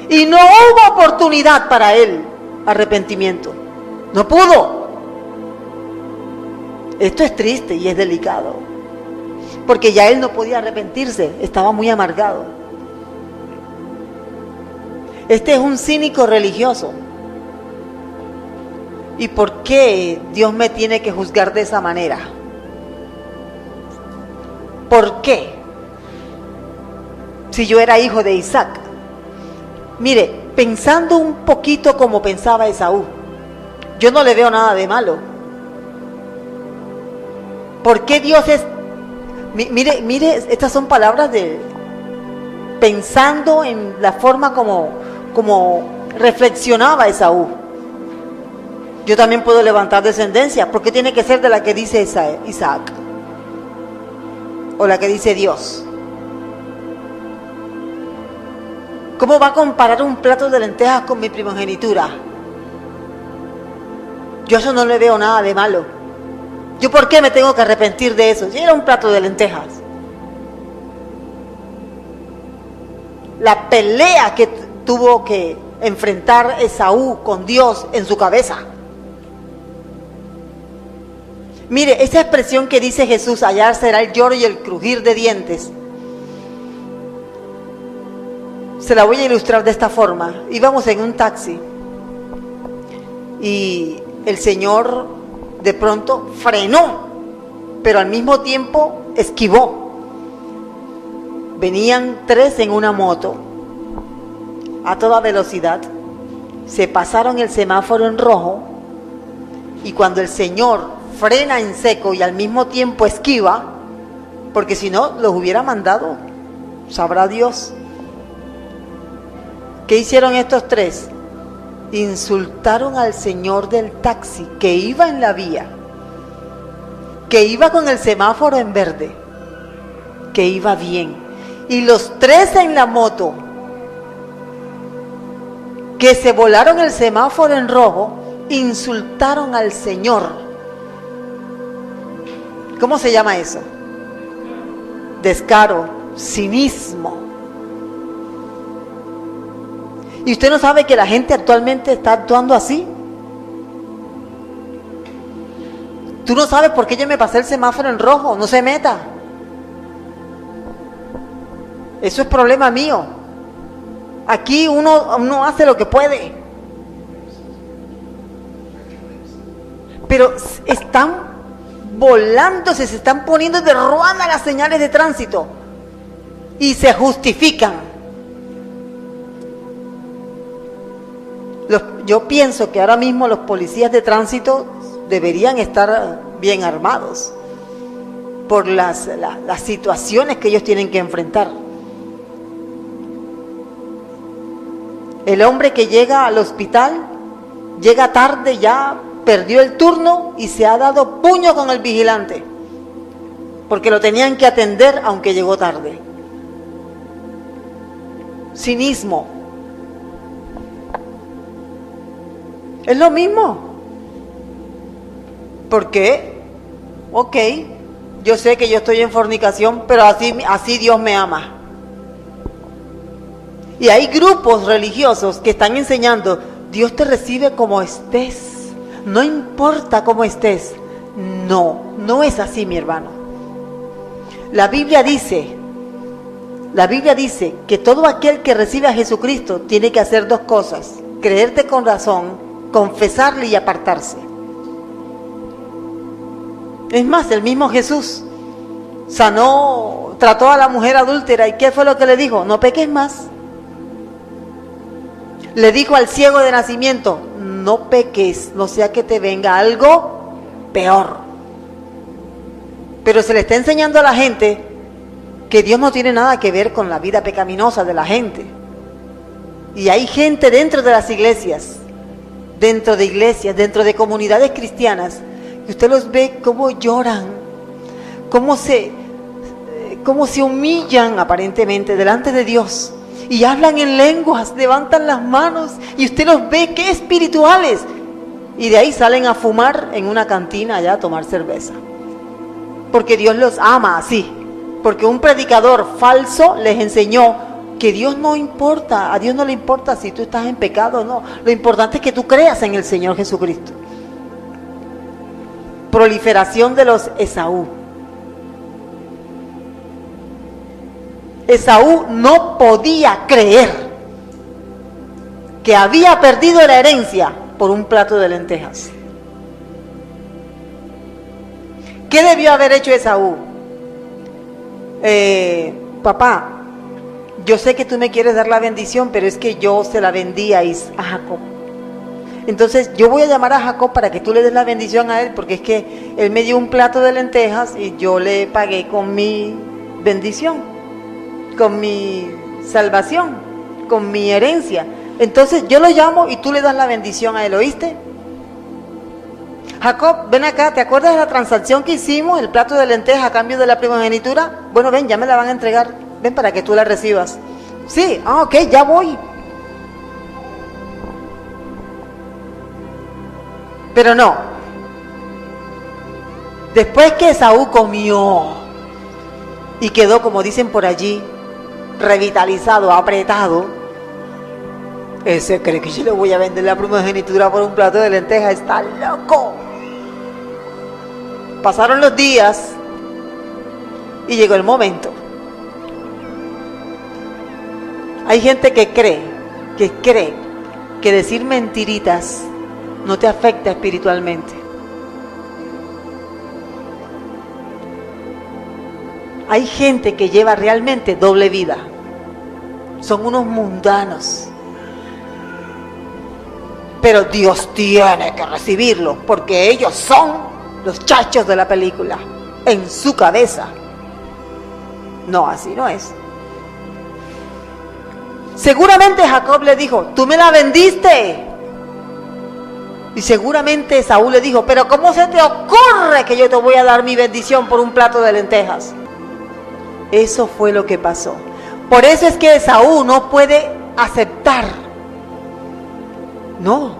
Y no hubo oportunidad para él, arrepentimiento. No pudo. Esto es triste y es delicado. Porque ya él no podía arrepentirse, estaba muy amargado. Este es un cínico religioso. ¿Y por qué Dios me tiene que juzgar de esa manera? ¿Por qué? Si yo era hijo de Isaac. Mire, pensando un poquito como pensaba Esaú, yo no le veo nada de malo. ¿Por qué Dios es? Mire, estas son palabras de pensando en la forma como reflexionaba Esaú. Yo también puedo levantar descendencia. ¿Por qué tiene que ser de la que dice Isaac? O la que dice Dios. ¿Cómo va a comparar un plato de lentejas con mi primogenitura? Yo eso no le veo nada de malo. ¿Yo por qué me tengo que arrepentir de eso? Si era un plato de lentejas. La pelea que tuvo que enfrentar Esaú con Dios en su cabeza. Mire, esa expresión que dice Jesús, allá será el lloro y el crujir de dientes. Se la voy a ilustrar de esta forma. Íbamos en un taxi y el señor de pronto frenó, pero al mismo tiempo esquivó. Venían 3 en una moto a toda velocidad, se pasaron el semáforo en rojo y cuando el señor frena en seco y al mismo tiempo esquiva, porque si no los hubiera mandado, sabrá Dios. ¿Qué hicieron estos 3? Insultaron al señor del taxi que iba en la vía, que iba con el semáforo en verde, que iba bien. Y los 3 en la moto, que se volaron el semáforo en rojo, insultaron al señor. ¿Cómo se llama eso? Descaro, cinismo. ¿Y usted no sabe que la gente actualmente está actuando así? Tú no sabes por qué yo me pasé el semáforo en rojo, no se meta. Eso es problema mío. Aquí uno hace lo que puede. Pero están volándose, se están poniendo de ruana las señales de tránsito y se justifican. Yo pienso que ahora mismo los policías de tránsito deberían estar bien armados por las situaciones que ellos tienen que enfrentar. El hombre que llega al hospital, llega tarde, ya perdió el turno y se ha dado puño con el vigilante, porque lo tenían que atender aunque llegó tarde. Cinismo. Es lo mismo. ¿Por qué? Ok, yo sé que yo estoy en fornicación, pero así Dios me ama. Y hay grupos religiosos que están enseñando, Dios te recibe como estés, no importa cómo estés. No, no es así, mi hermano. La Biblia dice que todo aquel que recibe a Jesucristo tiene que hacer dos cosas: creer de corazón, confesarle y apartarse. Es más, el mismo Jesús sanó, trató a la mujer adúltera, ¿y qué fue lo que le dijo? No peques más. Le dijo al ciego de nacimiento, no peques, no sea que te venga algo peor. Pero se le está enseñando a la gente que Dios no tiene nada que ver con la vida pecaminosa de la gente. Y hay gente dentro de las iglesias, dentro de comunidades cristianas, que usted los ve cómo lloran, cómo se humillan aparentemente delante de Dios. Y hablan en lenguas, levantan las manos, y usted los ve que espirituales. Y de ahí salen a fumar en una cantina allá a tomar cerveza. Porque Dios los ama así. Porque un predicador falso les enseñó que Dios no importa, a Dios no le importa si tú estás en pecado o no. Lo importante es que tú creas en el Señor Jesucristo. Proliferación de los Esaú. Esaú no podía creer que había perdido la herencia por un plato de lentejas. ¿Qué debió haber hecho Esaú? Papá, yo sé que tú me quieres dar la bendición, pero es que yo se la vendí a Jacob. Entonces yo voy a llamar a Jacob para que tú le des la bendición a él, porque es que él me dio un plato de lentejas y yo le pagué con mi bendición, con mi salvación, con mi herencia. Entonces yo lo llamo y tú le das la bendición a él, ¿oíste? Jacob, ven acá, ¿te acuerdas de la transacción que hicimos? El plato de lentejas a cambio de la primogenitura. Bueno, ven, ya me la van a entregar. Ven para que tú la recibas. Sí, ok, ya voy. Pero no. Después que Esaú comió y quedó, como dicen por allí, revitalizado, apretado, él se cree que yo le voy a vender la primogenitura por un plato de lentejas. Está loco. Pasaron los días y llegó el momento. Hay gente que cree que decir mentiritas no te afecta espiritualmente. Hay gente que lleva realmente doble vida. Son unos mundanos. Pero Dios tiene que recibirlos porque ellos son los chachos de la película en su cabeza. No, así no es. Seguramente Jacob le dijo, tú me la vendiste. Y seguramente Saúl le dijo, pero ¿cómo se te ocurre que yo te voy a dar mi bendición por un plato de lentejas? Eso fue lo que pasó. Por eso es que Esaú no puede aceptar. No.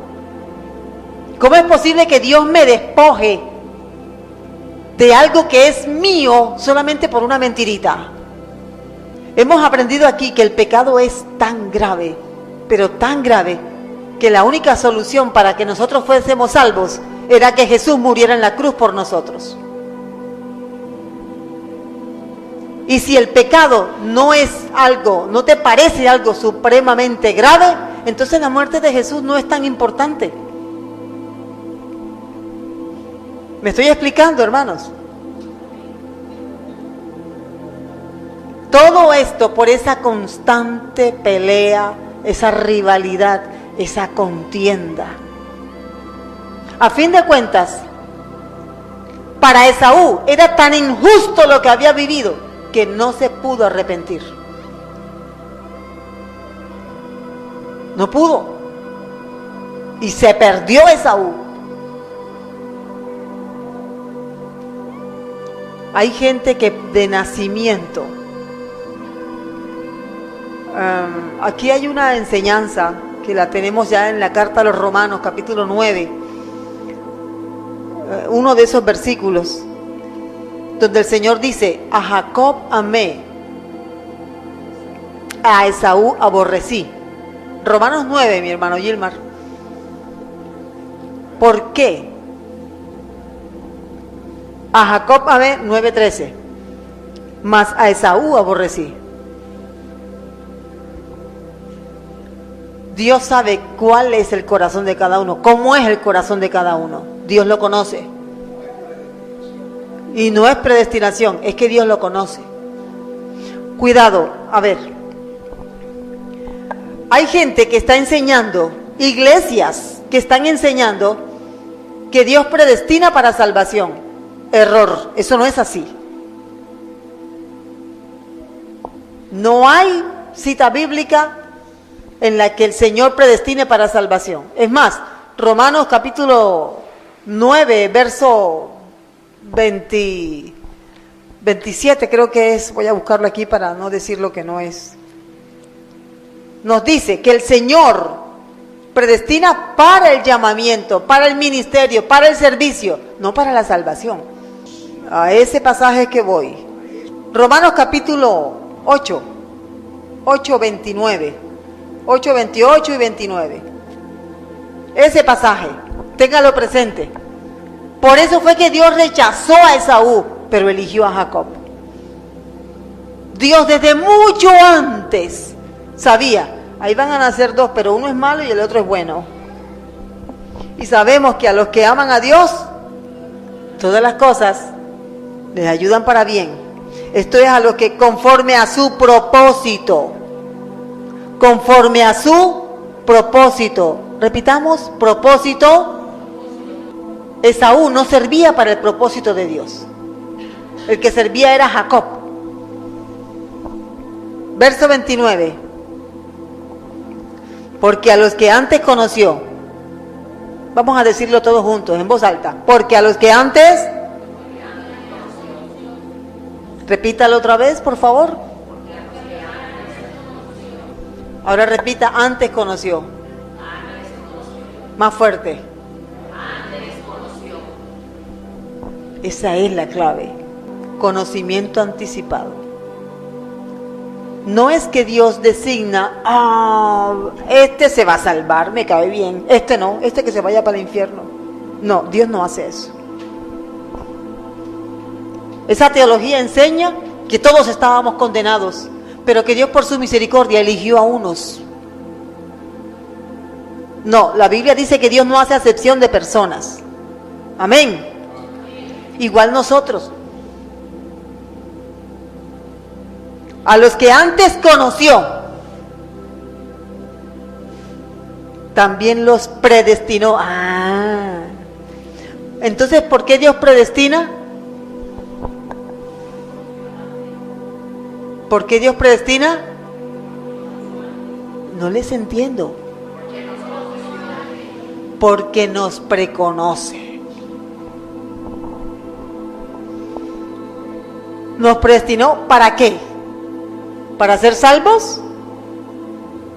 ¿Cómo es posible que Dios me despoje de algo que es mío solamente por una mentirita? Hemos aprendido aquí que el pecado es tan grave, pero tan grave, que la única solución para que nosotros fuésemos salvos era que Jesús muriera en la cruz por nosotros. Y si el pecado no es algo, no te parece algo supremamente grave, entonces la muerte de Jesús no es tan importante. ¿Me estoy explicando, hermanos? Todo esto por esa constante pelea, esa rivalidad, esa contienda. A fin de cuentas, para Esaú era tan injusto lo que había vivido que no se pudo arrepentir. No pudo. Y se perdió Esaú. Hay gente que de nacimiento, aquí hay una enseñanza que la tenemos ya en la carta a los Romanos, capítulo 9, uno de esos versículos, donde el Señor dice, a Jacob amé, a Esaú aborrecí. Romanos 9, mi hermano Gilmar. ¿Por qué? A Jacob amé, 9:13. Mas a Esaú aborrecí. Dios sabe cuál es el corazón de cada uno, cómo es el corazón de cada uno. Dios lo conoce. Y no es predestinación, es que Dios lo conoce. Cuidado, a ver. Hay gente que está enseñando, iglesias que están enseñando que Dios predestina para salvación. Error, eso no es así. No hay cita bíblica en la que el Señor predestine para salvación. Es más, Romanos capítulo 9, verso 27 creo que es, voy a buscarlo aquí para no decir lo que no es. Nos dice que el Señor predestina para el llamamiento, para el ministerio, para el servicio, no para la salvación. A ese pasaje que voy. Romanos capítulo 8, 29, 8, 28 y 29. Ese pasaje, téngalo presente. Por eso fue que Dios rechazó a Esaú, pero eligió a Jacob. Dios desde mucho antes sabía, ahí van a nacer dos, pero uno es malo y el otro es bueno. Y sabemos que a los que aman a Dios, todas las cosas les ayudan para bien. Esto es a los que conforme a su propósito. Conforme a su propósito. Repitamos, propósito. Esaú no servía para el propósito de Dios. El que servía era Jacob. Verso 29. Porque a los que antes conoció, vamos a decirlo todos juntos, en voz alta. Porque a los que antes, repítalo otra vez, por favor. Ahora repita, antes conoció. Más fuerte. Esa es la clave. Conocimiento anticipado. No es que Dios designa, este se va a salvar, me cae bien, este no, este que se vaya para el infierno. No, Dios no hace eso. Esa teología enseña que todos estábamos condenados, pero que Dios por su misericordia eligió a unos. No, la Biblia dice que Dios no hace acepción de personas. Amén. Igual nosotros. A los que antes conoció, también los predestinó. Entonces, ¿por qué Dios predestina? ¿Por qué Dios predestina? No les entiendo. Porque nos preconoce. ¿Nos predestinó para qué? ¿Para ser salvos?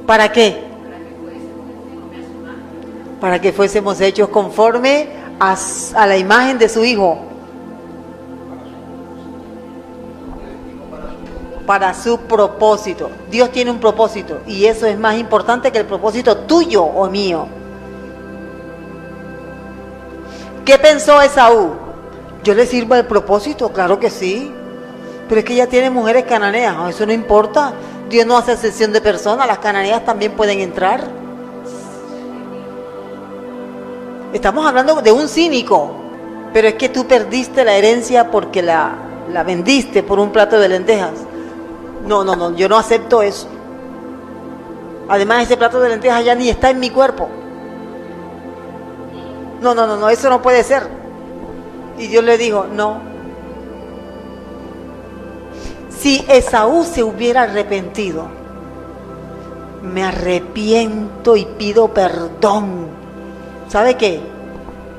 ¿Para qué? Para que fuésemos hechos conforme a la imagen de su Hijo. Para su propósito. Dios tiene un propósito y eso es más importante que el propósito tuyo o mío. ¿Qué pensó Esaú? ¿Yo le sirvo al propósito? Claro que sí. Pero es que ella tiene mujeres cananeas. Eso no importa. Dios no hace excepción de personas. Las cananeas también pueden entrar. Estamos hablando de un cínico. Pero es que tú perdiste la herencia porque la vendiste por un plato de lentejas. No, yo no acepto eso. Además, ese plato de lentejas ya ni está en mi cuerpo. No, eso no puede ser. Y Dios le dijo, no. Si Esaú se hubiera arrepentido, me arrepiento y pido perdón. ¿Sabe qué?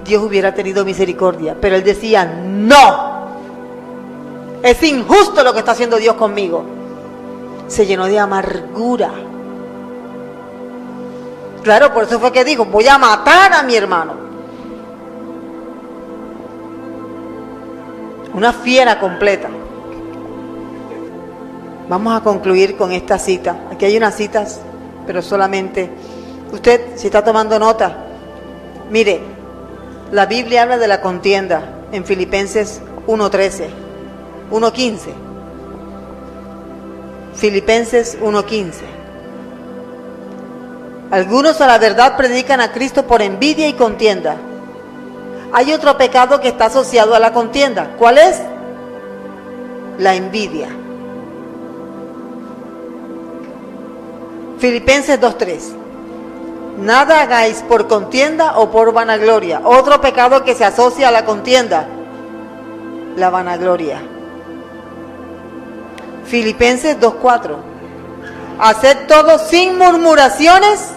Dios hubiera tenido misericordia, pero él decía, no. Es injusto lo que está haciendo Dios conmigo. Se llenó de amargura. Claro, por eso fue que dijo, voy a matar a mi hermano. Una fiera completa. Vamos a concluir con esta cita. Aquí hay unas citas, pero solamente usted, si está tomando nota, mire, la Biblia habla de la contienda en Filipenses 1:13, 1:15. Filipenses 1:15. Algunos a la verdad predican a Cristo por envidia y contienda. Hay otro pecado que está asociado a la contienda. ¿Cuál es? La envidia. Filipenses 2:3. Nada hagáis por contienda o por vanagloria. Otro pecado que se asocia a la contienda, la vanagloria. Filipenses 2:4. Haced todo sin murmuraciones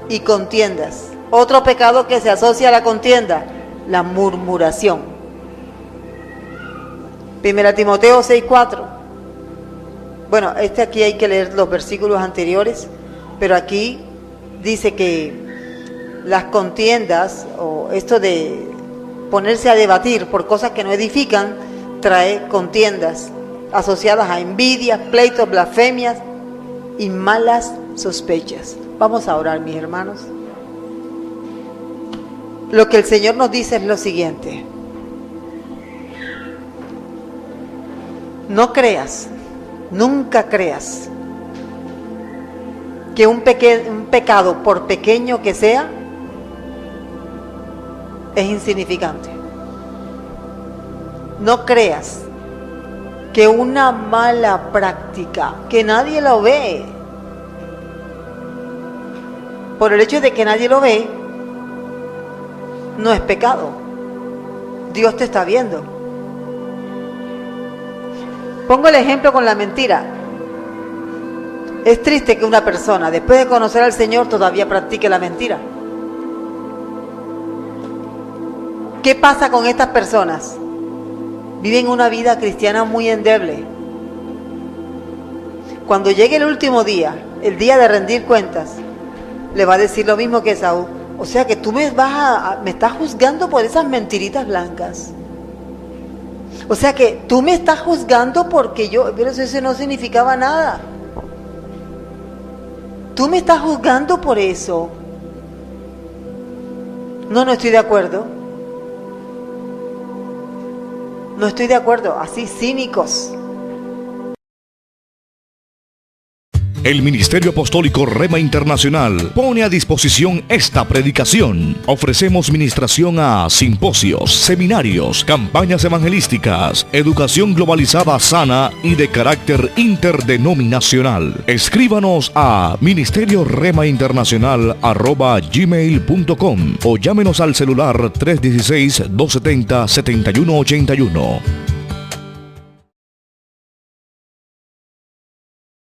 y contiendas. Otro pecado que se asocia a la contienda, la murmuración. 1 Timoteo 6:4. Bueno, aquí hay que leer los versículos anteriores, pero aquí dice que las contiendas, o esto de ponerse a debatir por cosas que no edifican, trae contiendas asociadas a envidias, pleitos, blasfemias y malas sospechas. Vamos a orar, mis hermanos. Lo que el Señor nos dice es lo siguiente: no creas, nunca creas que un pecado, por pequeño que sea, es insignificante. No creas que una mala práctica, que nadie lo ve, por el hecho de que nadie lo ve, no es pecado. Dios te está viendo. Pongo el ejemplo con la mentira. Es triste que una persona, después de conocer al Señor, todavía practique la mentira. ¿Qué pasa con estas personas? Viven una vida cristiana muy endeble. Cuando llegue el último día, el día de rendir cuentas, le va a decir lo mismo que Esaú. O sea que tú me estás juzgando por esas mentiritas blancas. O sea que tú me estás juzgando porque pero eso no significaba nada. Tú me estás juzgando por eso. No estoy de acuerdo. No estoy de acuerdo. Así, cínicos. El Ministerio Apostólico Rema Internacional pone a disposición esta predicación. Ofrecemos ministración a simposios, seminarios, campañas evangelísticas, educación globalizada sana y de carácter interdenominacional. Escríbanos a ministerioremainternacional@gmail.com o llámenos al celular 316-270-7181.